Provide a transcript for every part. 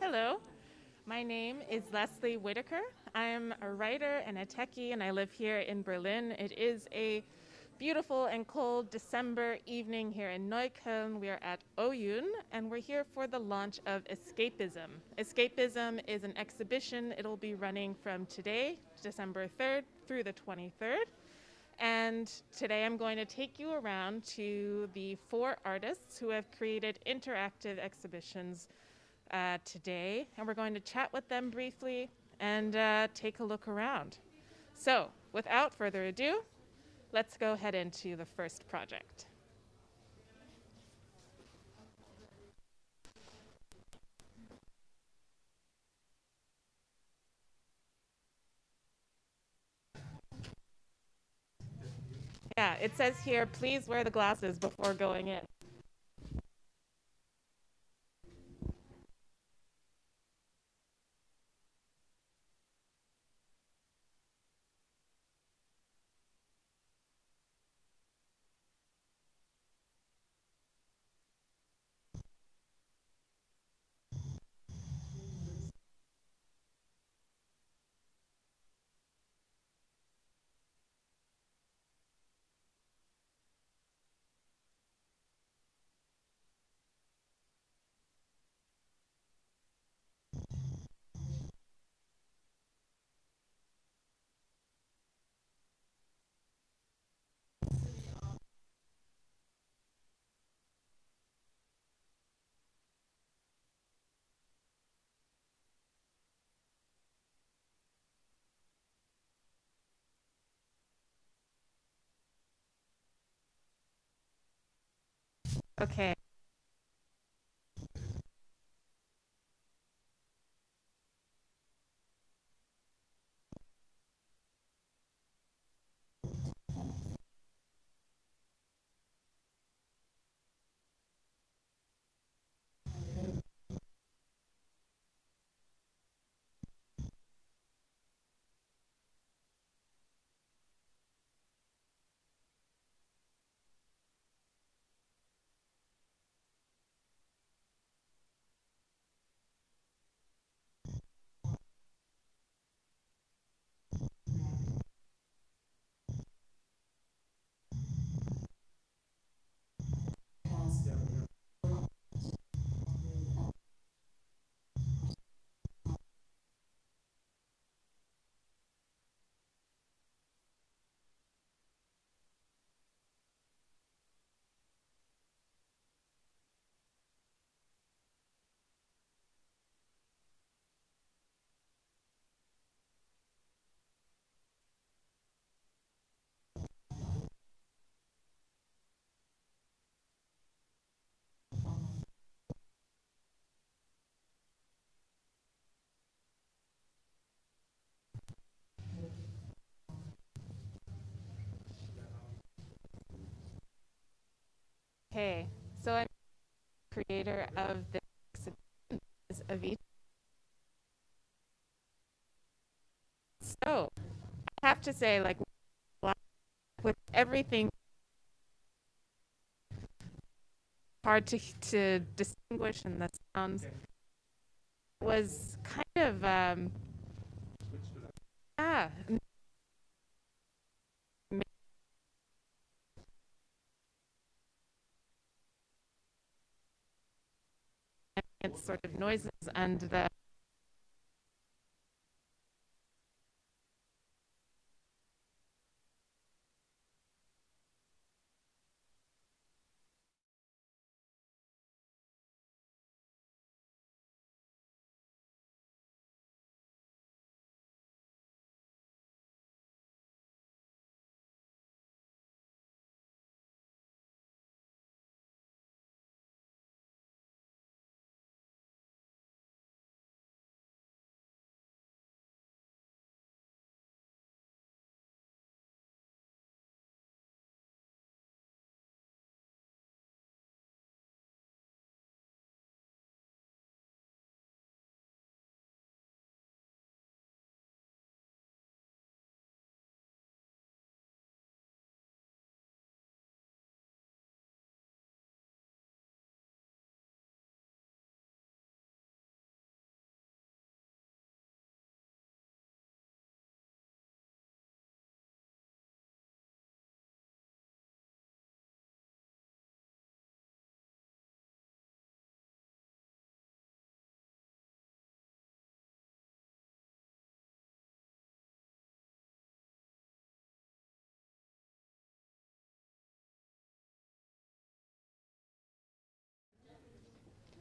Hello, my name is Lesley Whitaker. I'm a writer and a techie, and I live here in Berlin. It is a beautiful and cold December evening here in Neukölln. We are at Oyoun, and we're here for the launch of Escapism. Escapism is an exhibition. It'll be running from today, December 3rd, through the 23rd. And today I'm going to take you around to the 4 artists who have created interactive exhibitions today, and we're going to chat with them briefly and take a look around. So, without further ado, let's go head into the first project. Yeah, it says here, please wear the glasses before going in. Okay. Okay, so I'm the creator of the exhibition, Avita. So, I have to say, like, with everything hard to distinguish and the sounds was kind of yeah, sort of noises and the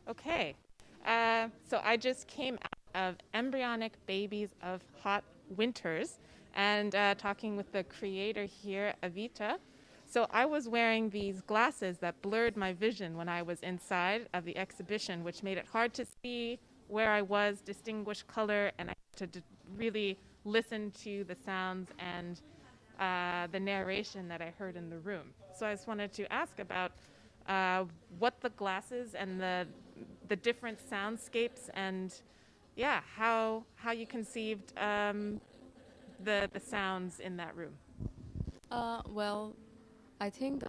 Okay. So I just came out of embryonic babies of hot winters and talking with the creator here, Avita. So I was wearing these glasses that blurred my vision when I was inside of the exhibition, which made it hard to see where I was, distinguish color, and I had to really listen to the sounds and the narration that I heard in the room. So I just wanted to ask about what the glasses and the different soundscapes and yeah, how you conceived the sounds in that room. Well, I think the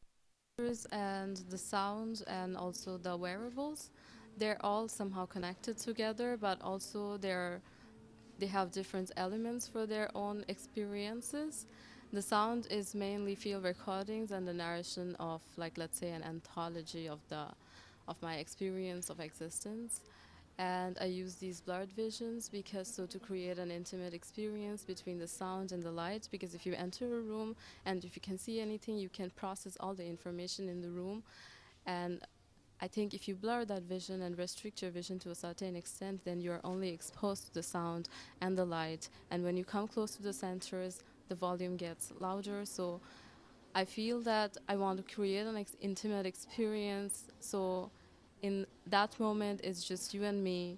colors and the sound and also the wearables, they're all somehow connected together, but also they have different elements for their own experiences. The sound is mainly field recordings and the narration of, like, let's say, an anthology of my experience of existence. And I use these blurred visions because to create an intimate experience between the sound and the light, because if you enter a room and if you can see anything, you can process all the information in the room. And I think if you blur that vision and restrict your vision to a certain extent, then you're only exposed to the sound and the light. And when you come close to the centers, the volume gets louder. So I feel that I want to create an intimate experience. So in that moment, it's just you and me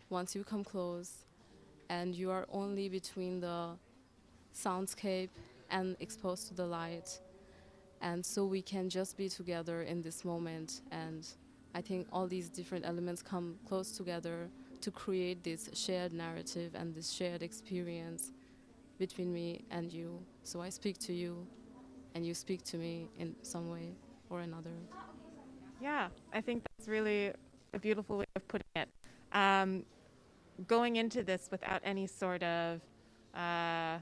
once you come close, and you are only between the soundscape and exposed to the light. And so we can just be together in this moment. And I think all these different elements come close together to create this shared narrative and this shared experience between me and you. So I speak to you and you speak to me in some way or another. Yeah, I think that's really a beautiful way of putting it. Um, Going into this without any sort of uh,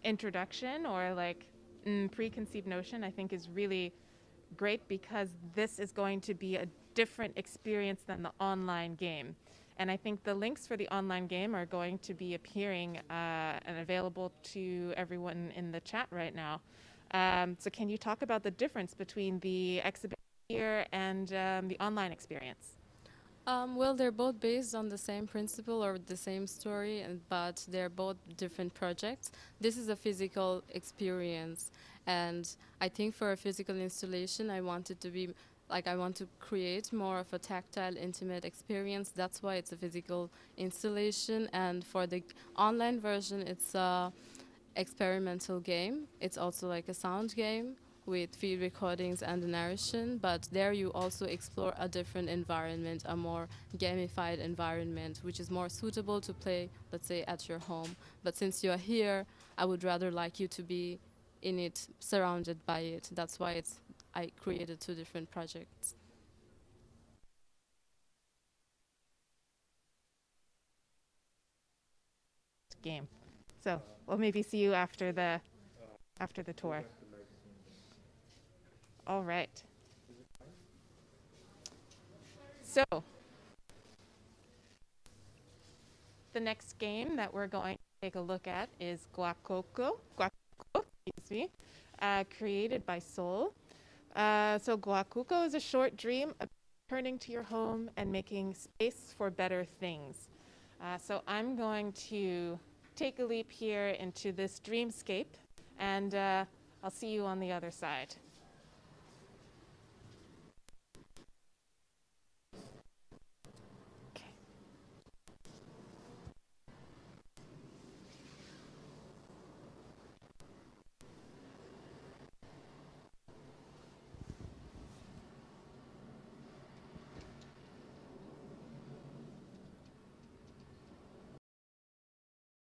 introduction or like preconceived notion, I think is really great because this is going to be a different experience than the online game. And I think the links for the online game are going to be appearing and available to everyone in the chat right now. So can you talk about the difference between the exhibition here and the online experience? Well, they're both based on the same principle or the same story, but they're both different projects. This is a physical experience, and I think for a physical installation, I want it to be like I want to create more of a tactile, intimate experience. That's why it's a physical installation, and for the online version, it's a experimental game. It's also like a sound game with field recordings and the narration, but there you also explore a different environment, a more gamified environment, which is more suitable to play, let's say, at your home. But since you're here, I would rather like you to be in it, surrounded by it. That's why I created two different projects. Game. So we'll maybe see you after the tour. All right. So the next game that we're going to take a look at is Guacoko, created by Soul. So Guacuco is a short dream of returning to your home and making space for better things. So I'm going to take a leap here into this dreamscape, and I'll see you on the other side.